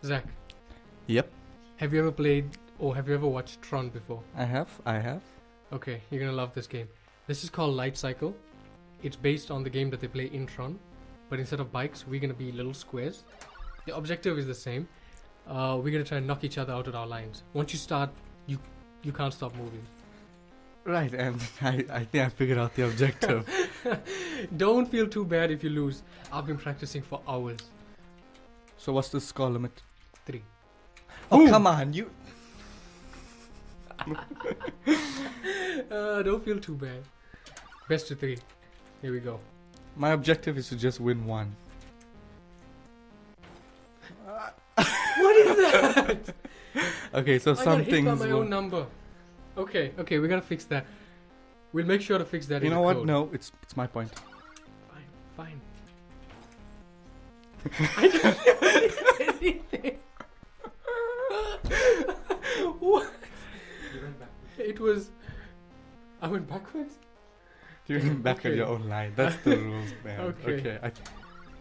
Zach, Yep, have you ever played or have you ever watched Tron before? I have. Okay, you're gonna love this game. This is called Light Cycle. It's based on the game that they play in Tron, but instead of bikes, we're gonna be little squares. The objective is the same. We're gonna try and knock each other out of our lines. Once you start, you can't stop moving. Right, and I think I figured out the objective. Don't feel too bad if you lose. I've been practicing for hours. So what's the score limit? 3. Oh, Boom. come on, you... Don't feel too bad. Best of 3. Here we go. My objective is to just win one. What is that? Okay, so I some got hit by things my own number. Okay, we gotta fix that. We'll make sure to fix that. You in know the what? code. No, it's my point. Fine. I can't do anything. What? You went back. It was. I went backwards. You went back on Okay. your own line. That's the rules, man.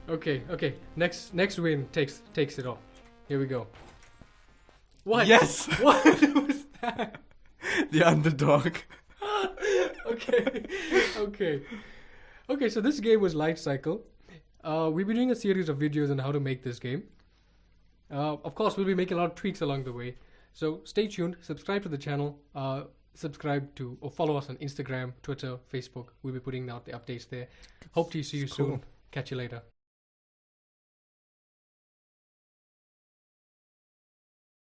Okay. Okay. Next win takes it off. Here we go. What? Yes! What was that? The underdog. Okay, so this game was Light Cycle. We'll be doing a series of videos on how to make this game. Of course, we'll be making a lot of tweaks along the way. So stay tuned, subscribe to the channel, subscribe to or follow us on Instagram, Twitter, Facebook. We'll be putting out the updates there. Hope to see you Cool. soon. Catch you later.